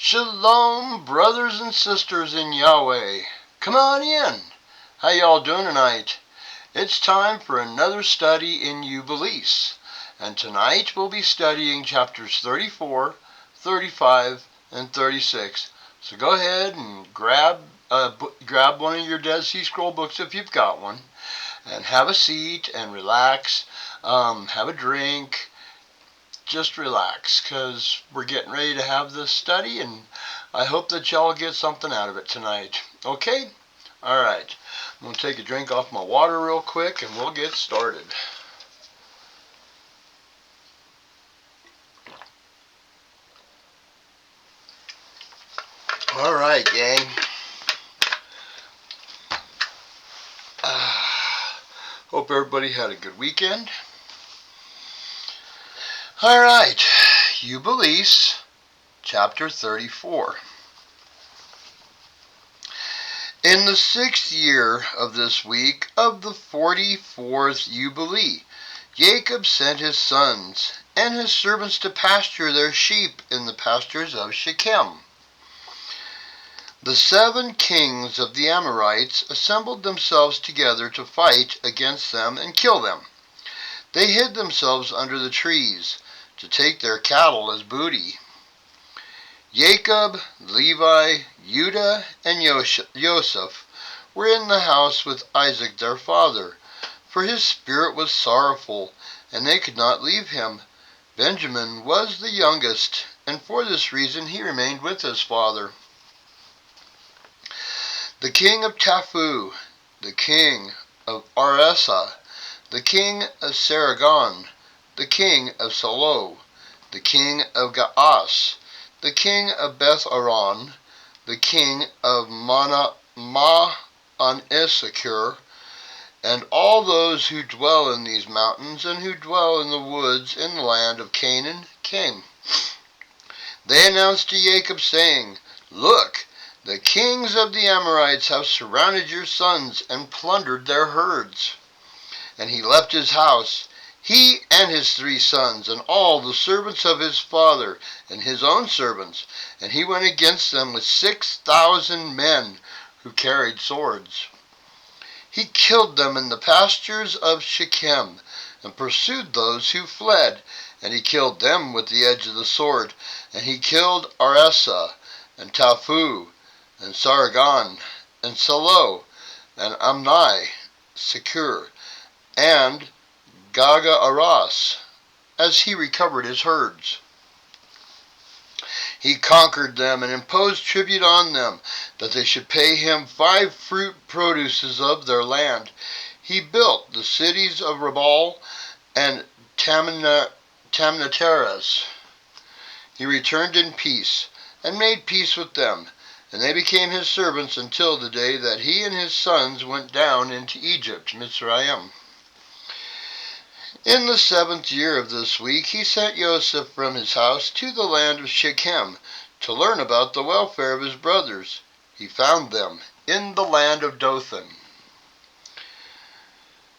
Shalom, brothers and sisters in Yahweh. Come on in. How y'all doing tonight? It's time for another study in Jubilees. And tonight we'll be studying chapters 34, 35, and 36. So go ahead and grab one of your Dead Sea Scroll books if you've got one. And have a seat and relax. Have a drink. Just relax, because we're getting ready to have this study, and I hope that y'all get something out of it tonight. Okay? Alright. I'm going to take a drink off my water real quick, and we'll get started. Alright, gang. Hope everybody had a good weekend. Alright, Jubilees, chapter 34. In the 6th year of this week of the 44th Jubilee, Jacob sent his sons and his servants to pasture their sheep in the pastures of Shechem. The 7 kings of the Amorites assembled themselves together to fight against them and kill them. They hid themselves under the trees to take their cattle as booty. Jacob, Levi, Judah, and Joseph were in the house with Isaac their father, for his spirit was sorrowful, and they could not leave him. Benjamin was the youngest, and for this reason he remained with his father. The king of Taphu, the king of Aresa, the king of Sargon, the king of Salo, the king of Gaas, the king of Beth-aron, the king of Ma'an-Issachar, and all those who dwell in these mountains and who dwell in the woods in the land of Canaan came. They announced to Jacob, saying, "Look, the kings of the Amorites have surrounded your sons and plundered their herds." And he left his house, he and his 3 sons, and all the servants of his father, and his own servants, and he went against them with 6,000 men who carried swords. He killed them in the pastures of Shechem, and pursued those who fled, and he killed them with the edge of the sword, and he killed Aresa, and Taphu, and Sargon, and Salo, and Amni, Secur, and Gagaaras, as he recovered his herds. He conquered them and imposed tribute on them, that they should pay him 5 fruit produces of their land. He built the cities of Rabal and Tamnateras. He returned in peace, and made peace with them, and they became his servants until the day that he and his sons went down into Egypt, Mitzrayim. In the 7th year of this week, he sent Joseph from his house to the land of Shechem to learn about the welfare of his brothers. He found them in the land of Dothan.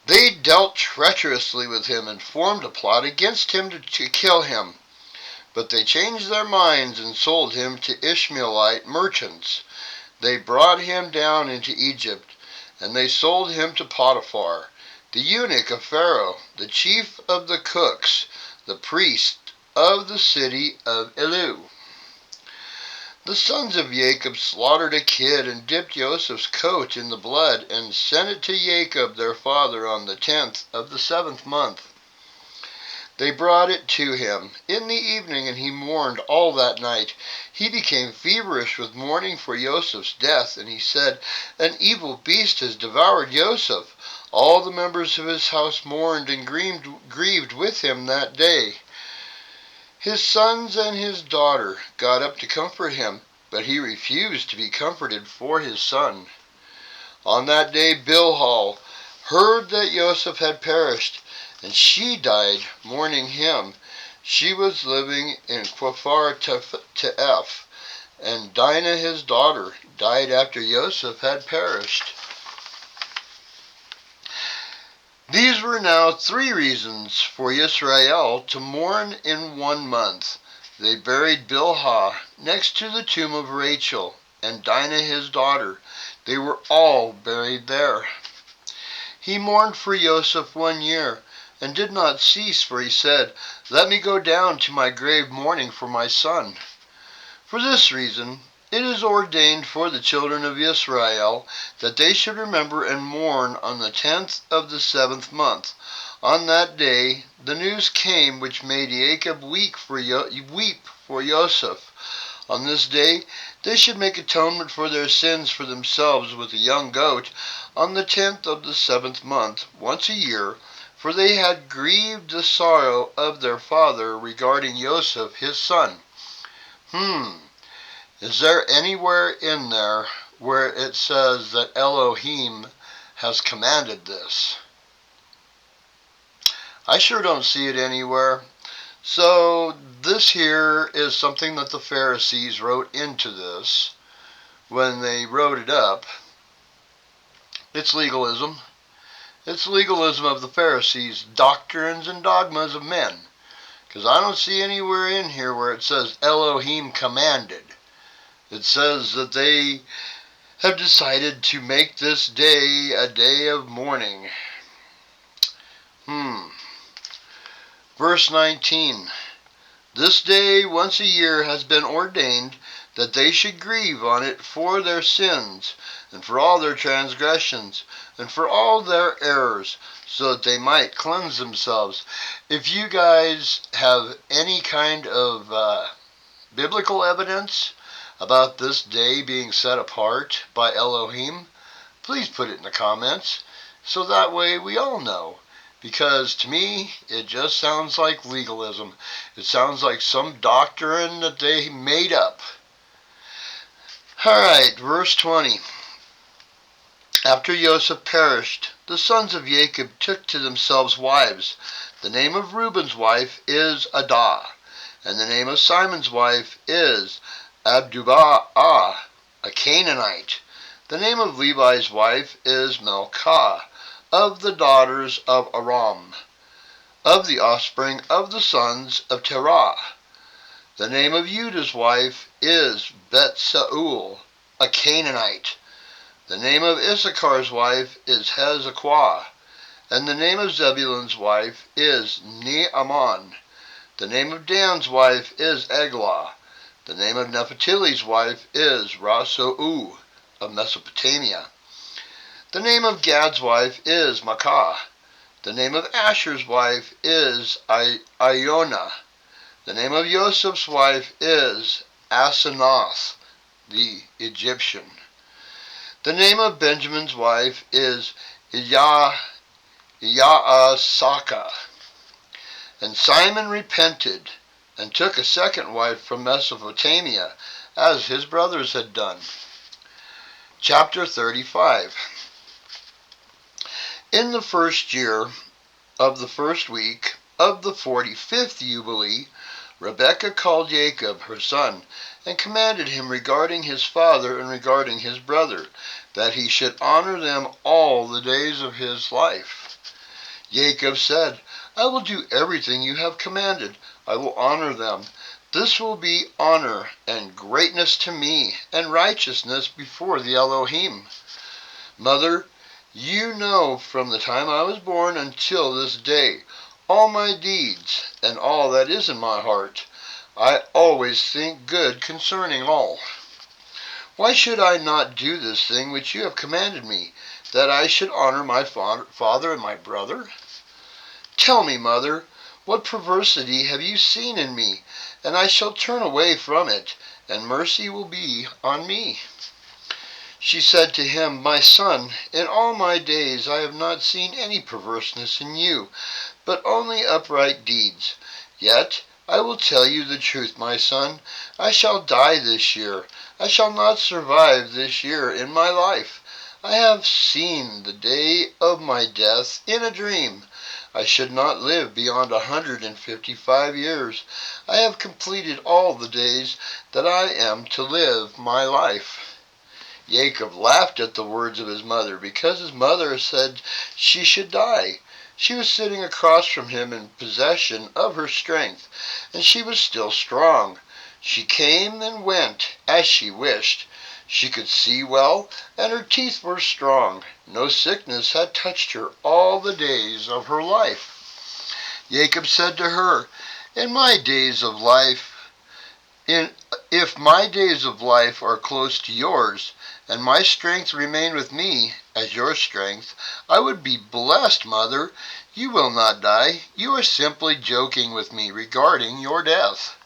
They dealt treacherously with him and formed a plot against him to kill him. But they changed their minds and sold him to Ishmaelite merchants. They brought him down into Egypt, and they sold him to Potiphar, the eunuch of Pharaoh, the chief of the cooks, the priest of the city of Elu. The sons of Jacob slaughtered a kid and dipped Joseph's coat in the blood and sent it to Jacob their father on the 10th of the 7th month. They brought it to him in the evening, and he mourned all that night. He became feverish with mourning for Joseph's death, and he said, "An evil beast has devoured Joseph." All the members of his house mourned and grieved with him that day. His sons and his daughter got up to comfort him, but he refused to be comforted for his son. On that day Bilhah heard that Joseph had perished, and she died mourning him. She was living in Kfar Te'ef, and Dinah his daughter died after Joseph had perished. These were now 3 reasons for Israel to mourn in 1 month. They buried Bilhah next to the tomb of Rachel and Dinah his daughter. They were all buried there. He mourned for Joseph 1 year, and did not cease, for he said, "Let me go down to my grave mourning for my son." For this reason, it is ordained for the children of Israel that they should remember and mourn on the 10th of the 7th month. On that day the news came which made Jacob weep for Joseph. On this day they should make atonement for their sins for themselves with a young goat on the 10th of the 7th month, once a year, for they had grieved the sorrow of their father regarding Joseph his son. Is there anywhere in there where it says that Elohim has commanded this? I sure don't see it anywhere. So this here is something that the Pharisees wrote into this when they wrote it up. It's legalism. It's legalism of the Pharisees, doctrines and dogmas of men. Because I don't see anywhere in here where it says Elohim commanded. It says that they have decided to make this day a day of mourning. Verse 19. This day once a year has been ordained that they should grieve on it for their sins, and for all their transgressions, and for all their errors, so that they might cleanse themselves. If you guys have any kind of biblical evidence about this day being set apart by Elohim, please put it in the comments, so that way we all know. Because to me, it just sounds like legalism. It sounds like some doctrine that they made up. Alright, verse 20. After Joseph perished, the sons of Jacob took to themselves wives. The name of Reuben's wife is Adah, and the name of Simon's wife is Abdubah, a Canaanite. The name of Levi's wife is Milcah, of the daughters of Aram, of the offspring of the sons of Terah. The name of Judah's wife is Bet-Saul, a Canaanite. The name of Issachar's wife is Hezekiah, and the name of Zebulun's wife is Naaman. The name of Dan's wife is Eglah. The name of Naphtali's wife is Rasu'u, of Mesopotamia. The name of Gad's wife is Makkah. The name of Asher's wife is Ionah. The name of Joseph's wife is Asenath, the Egyptian. The name of Benjamin's wife is Yaasakah. And Simon repented, and took a second wife from Mesopotamia, as his brothers had done. Chapter 35. In the first year of the first week of the 45th Jubilee, Rebekah called Jacob her son, and commanded him regarding his father and regarding his brother, that he should honor them all the days of his life. Jacob said, "I will do everything you have commanded. I will honor them. This will be honor and greatness to me, and righteousness before the Elohim. Mother, you know from the time I was born until this day all my deeds and all that is in my heart. I always think good concerning all. Why should I not do this thing which you have commanded me, that I should honor my father and my brother? Tell me, mother, what perversity have you seen in me? And I shall turn away from it, and mercy will be on me." She said to him, "My son, in all my days I have not seen any perverseness in you, but only upright deeds. Yet I will tell you the truth, my son. I shall die this year. I shall not survive this year in my life. I have seen the day of my death in a dream. I should not live beyond 155 years. I have completed all the days that I am to live my life." Jacob laughed at the words of his mother, because his mother said she should die. She was sitting across from him in possession of her strength, and she was still strong. She came and went as she wished. She could see well, and her teeth were strong. No sickness had touched her all the days of her life. Jacob said to her, In my days of life, if my days of life are close to yours, and my strength remain with me as your strength, I would be blessed, mother. You will not die. You are simply joking with me regarding your death.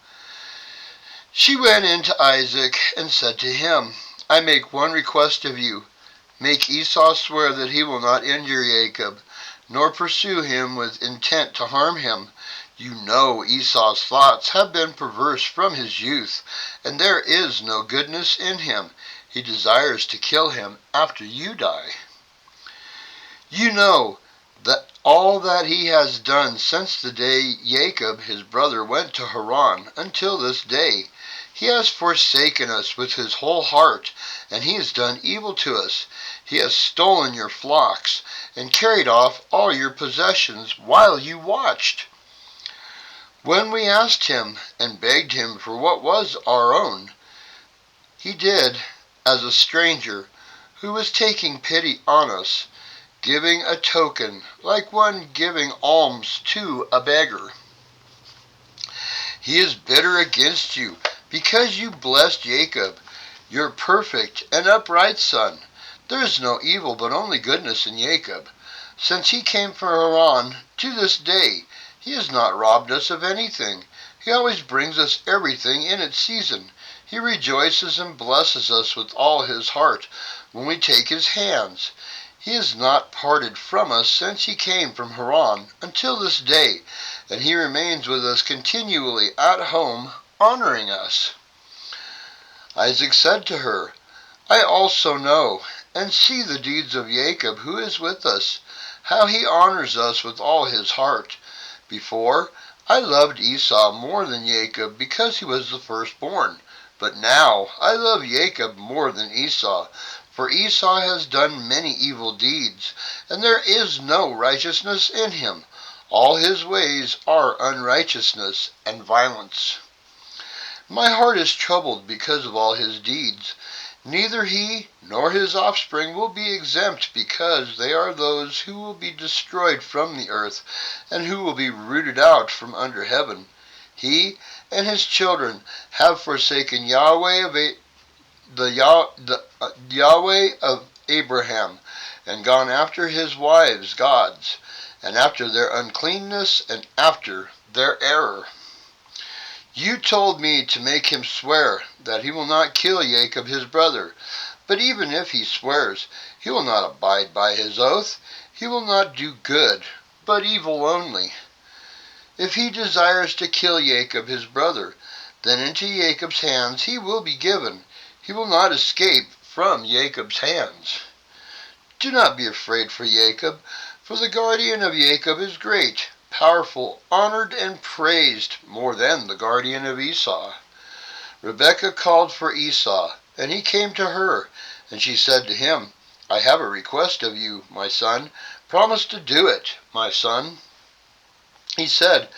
She went in to Isaac and said to him, I make one request of you. Make Esau swear that he will not injure Jacob, nor pursue him with intent to harm him. You know Esau's thoughts have been perverse from his youth, and there is no goodness in him. He desires to kill him after you die. You know that all that he has done since the day Jacob his brother went to Haran until this day. He has forsaken us with his whole heart, and he has done evil to us. He has stolen your flocks and carried off all your possessions while you watched. When we asked him and begged him for what was our own, he did as a stranger who was taking pity on us, giving a token like one giving alms to a beggar. He is bitter against you because you blessed Jacob, your perfect and upright son. There is no evil but only goodness in Jacob. Since he came from Haran to this day, he has not robbed us of anything. He always brings us everything in its season. He rejoices and blesses us with all his heart when we take his hands. He has not parted from us since he came from Haran until this day, and he remains with us continually at home, honoring us. Isaac said to her, I also know and see the deeds of Jacob who is with us, how he honors us with all his heart. Before, I loved Esau more than Jacob because he was the firstborn, but now I love Jacob more than Esau, for Esau has done many evil deeds, and there is no righteousness in him. All his ways are unrighteousness and violence. My heart is troubled because of all his deeds. Neither he nor his offspring will be exempt, because they are those who will be destroyed from the earth, and who will be rooted out from under heaven. He and his children have forsaken Yahweh of Abraham, and gone after his wives' gods, and after their uncleanness, and after their error. You told me to make him swear that he will not kill Jacob his brother, but even if he swears, he will not abide by his oath. He will not do good, but evil only. If he desires to kill Jacob his brother, then into Jacob's hands he will be given. He will not escape from Jacob's hands. Do not be afraid for Jacob, for the guardian of Jacob is great, powerful, honored, and praised more than the guardian of Esau. Rebekah called for Esau, and he came to her, and she said to him, I have a request of you, my son. Promise to do it, my son. He said,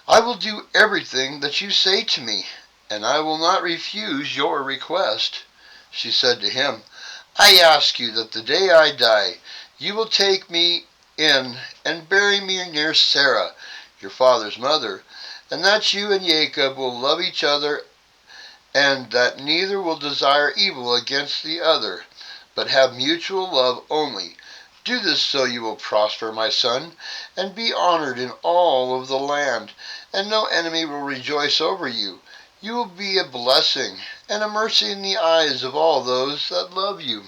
I will do everything that you say to me, and I will not refuse your request. She said to him, I ask you that the day I die, you will take me in and bury me near Sarah, your father's mother, and that you and Jacob will love each other, and that neither will desire evil against the other, but have mutual love only. Do this so you will prosper, my son, and be honored in all of the land, and no enemy will rejoice over you. You will be a blessing and a mercy in the eyes of all those that love you.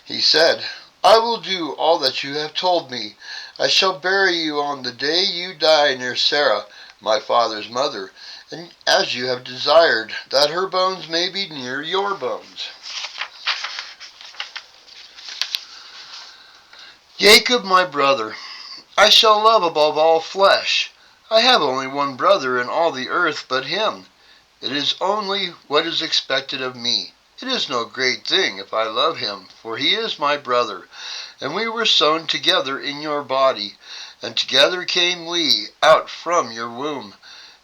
He said, I will do all that you have told me. I shall bury you on the day you die near Sarah, my father's mother, and as you have desired, that her bones may be near your bones. Jacob, my brother, I shall love above all flesh. I have only one brother in all the earth but him. It is only what is expected of me. It is no great thing if I love him, for he is my brother. and we were sewn together in your body, and together came we out from your womb.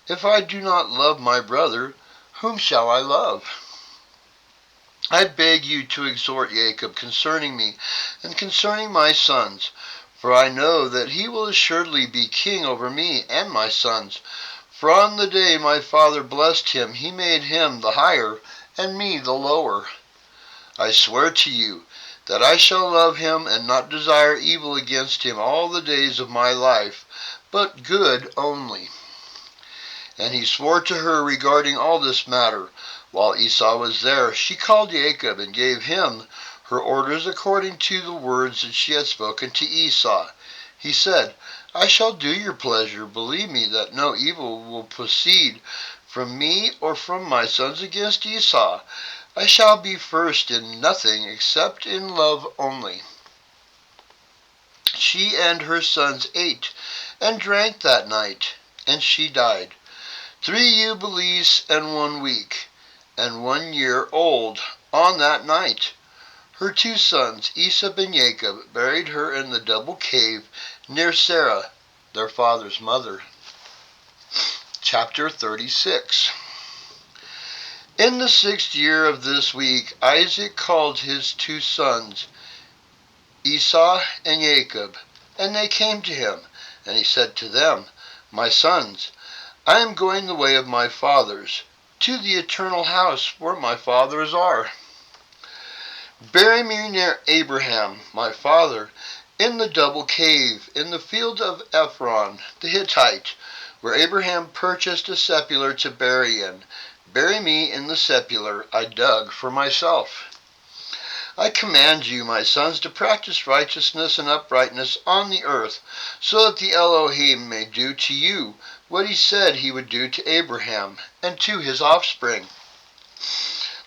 If I do not love my brother, whom shall I love? I beg you to exhort Jacob concerning me, and concerning my sons, for I know that he will assuredly be king over me and my sons. For on the day my father blessed him, he made him the higher, and me the lower. I swear to you that I shall love him and not desire evil against him all the days of my life, but good only. And he swore to her regarding all this matter. While Esau was there, she called Jacob and gave him her orders according to the words that she had spoken to Esau. He said, I shall do your pleasure. Believe me that no evil will proceed from me or from my sons against Esau. I shall be first in nothing except in love only. She and her sons ate and drank that night, and she died. 3 jubilees and 1 week, and 1 year old on that night. Her 2 sons, Esau and Jacob, buried her in the double cave near Sarah, their father's mother. Chapter 36. In the 6th year of this week, Isaac called his 2 sons, Esau and Jacob, and they came to him. And he said to them, My sons, I am going the way of my fathers, to the eternal house where my fathers are. Bury me near Abraham, my father, in the double cave, in the field of Ephron the Hittite, where Abraham purchased a sepulchre to bury in. Bury me in the sepulchre I dug for myself. I command you, my sons, to practice righteousness and uprightness on the earth, so that the Elohim may do to you what he said he would do to Abraham and to his offspring.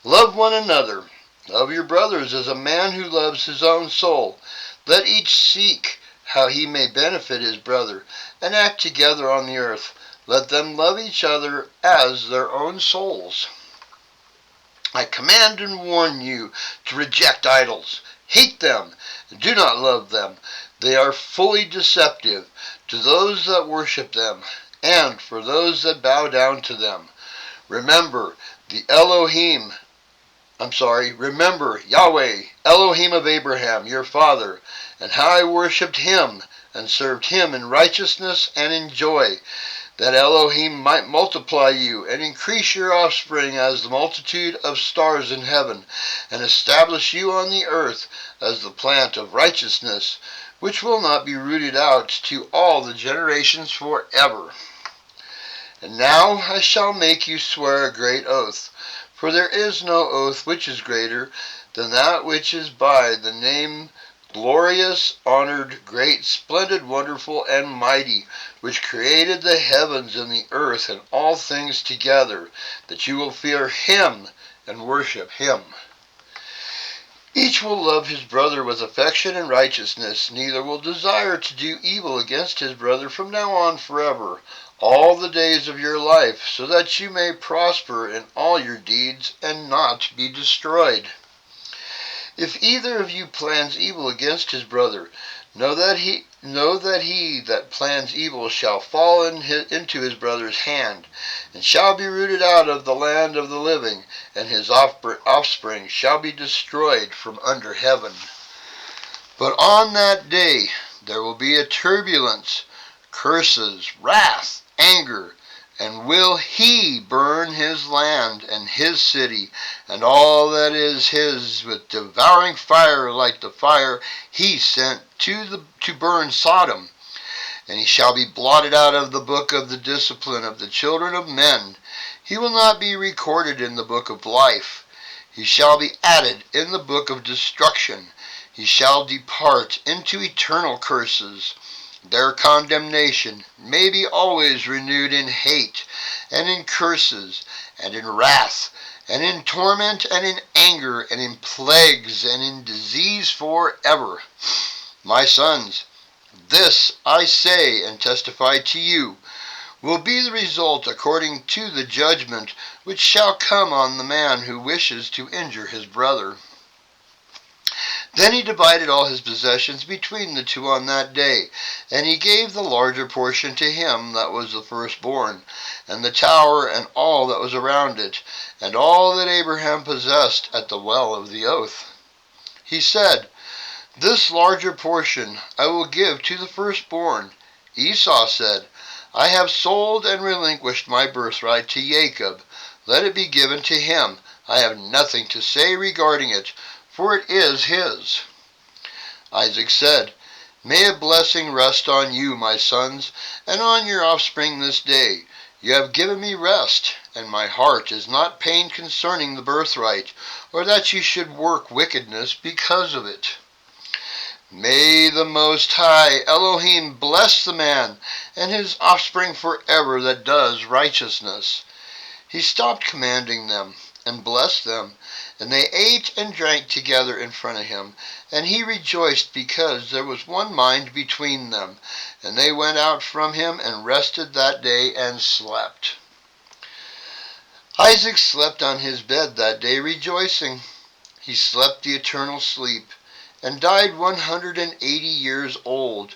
Love one another. Love your brothers as a man who loves his own soul. Let each seek how he may benefit his brother, and act together on the earth. Let them love each other as their own souls. I command and warn you to reject idols. Hate them, and do not love them. They are fully deceptive to those that worship them, and for those that bow down to them. Remember remember Yahweh, Elohim of Abraham, your father, and how I worshipped him and served him in righteousness and in joy, that Elohim might multiply you and increase your offspring as the multitude of stars in heaven, and establish you on the earth as the plant of righteousness, which will not be rooted out to all the generations forever. And now I shall make you swear a great oath, for there is no oath which is greater than that which is by the name glorious, honored, great, splendid, wonderful, and mighty, which created the heavens and the earth and all things together, that you will fear him and worship him. Each will love his brother with affection and righteousness, neither will desire to do evil against his brother from now on forever, all the days of your life, so that you may prosper in all your deeds and not be destroyed. If either of you plans evil against his brother, know that he that plans evil shall fall into his brother's hand, and shall be rooted out of the land of the living, and his offspring shall be destroyed from under heaven. But on that day there will be a turbulence, curses, wrath, anger, and will he burn his land and his city, and all that is his, with devouring fire like the fire he sent to burn Sodom. And he shall be blotted out of the book of the discipline of the children of men. He will not be recorded in the book of life. He shall be added in the book of destruction. He shall depart into eternal curses. Their condemnation may be always renewed in hate, and in curses, and in wrath, and in torment, and in anger, and in plagues, and in disease forever. My sons, this I say and testify to you, will be the result according to the judgment which shall come on the man who wishes to injure his brother. Then he divided all his possessions between the two on that day, and he gave the larger portion to him that was the firstborn, and the tower and all that was around it, and all that Abraham possessed at the well of the oath. He said, "This larger portion I will give to the firstborn." Esau said, "I have sold and relinquished my birthright to Jacob. Let it be given to him. I have nothing to say regarding it, for it is his." Isaac said, "May a blessing rest on you, my sons, and on your offspring this day. You have given me rest, and my heart is not pained concerning the birthright, or that you should work wickedness because of it. May the Most High Elohim bless the man and his offspring forever that does righteousness." He stopped commanding them and blessed them, and they ate and drank together in front of him, and he rejoiced because there was one mind between them. And they went out from him and rested that day and slept. Isaac slept on his bed that day rejoicing. He slept the eternal sleep, and died 180 years old.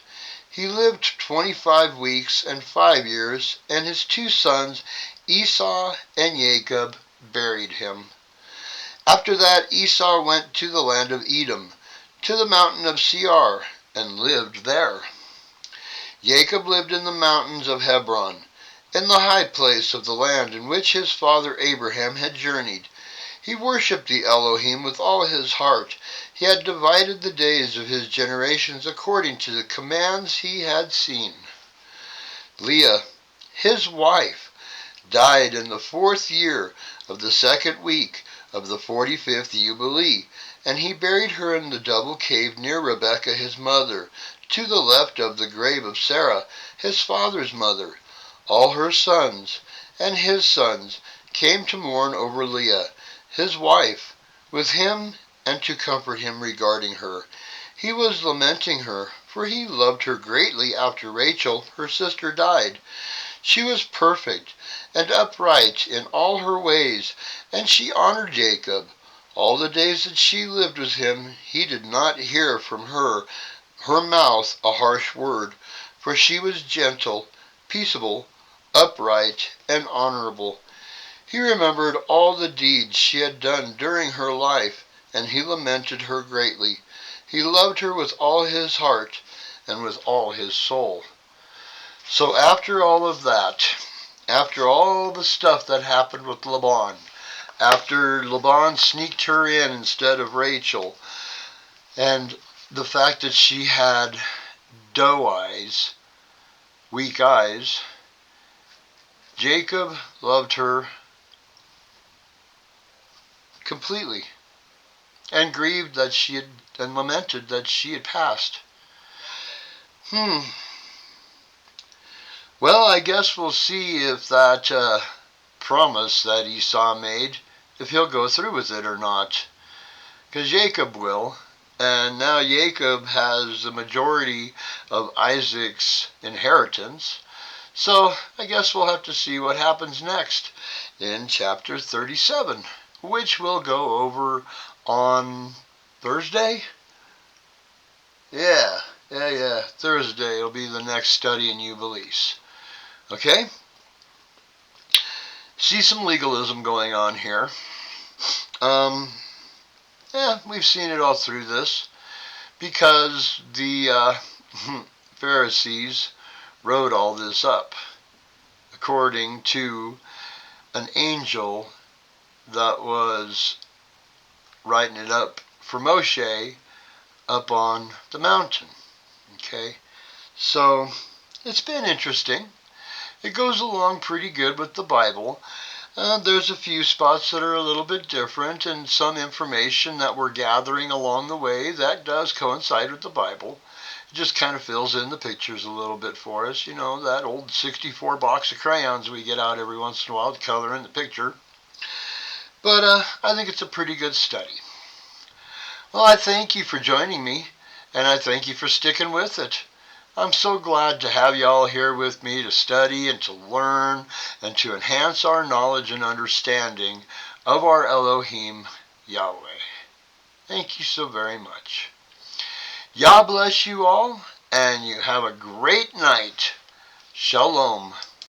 He lived 25 weeks and 5 years, and his two sons, Esau and Jacob, buried him. After that Esau went to the land of Edom, to the mountain of Seir, and lived there. Jacob lived in the mountains of Hebron, in the high place of the land in which his father Abraham had journeyed. He worshipped the Elohim with all his heart. He had divided the days of his generations according to the commands he had seen. Leah, his wife, died in the 4th year of the 2nd week of the 45th Jubilee, and he buried her in the double cave near Rebekah his mother, to the left of the grave of Sarah, his father's mother. All her sons and his sons came to mourn over Leah, his wife, with him, and to comfort him regarding her. He was lamenting her, for he loved her greatly after Rachel, her sister, died. She was perfect and upright in all her ways, and she honored Jacob. All the days that she lived with him, he did not hear from her mouth a harsh word, for she was gentle, peaceable, upright, and honorable. He remembered all the deeds she had done during her life, and he lamented her greatly. He loved her with all his heart and with all his soul. So after all of that, after all the stuff that happened with Laban, after Laban sneaked her in instead of Rachel, and the fact that she had doe eyes, weak eyes, Jacob loved her completely, and grieved that she had, and lamented that she had passed. Well, I guess we'll see if that promise that Esau made, if he'll go through with it or not. Because Jacob will, and now Jacob has the majority of Isaac's inheritance. So I guess we'll have to see what happens next in chapter 37, which we'll go over on Thursday. Yeah, Thursday will be the next study in Jubilees. Okay? See some legalism going on here. We've seen it all through this, because the Pharisees wrote all this up according to an angel that was writing it up for Moshe up on the mountain. Okay? So, it's been interesting. It goes along pretty good with the Bible. There's a few spots that are a little bit different, and some information that we're gathering along the way that does coincide with the Bible. It just kind of fills in the pictures a little bit for us. You know, that old 64 box of crayons we get out every once in a while to color in the picture. But I think it's a pretty good study. Well, I thank you for joining me, and I thank you for sticking with it. I'm so glad to have y'all here with me to study and to learn and to enhance our knowledge and understanding of our Elohim, Yahweh. Thank you so very much. Yah bless you all, and you have a great night. Shalom.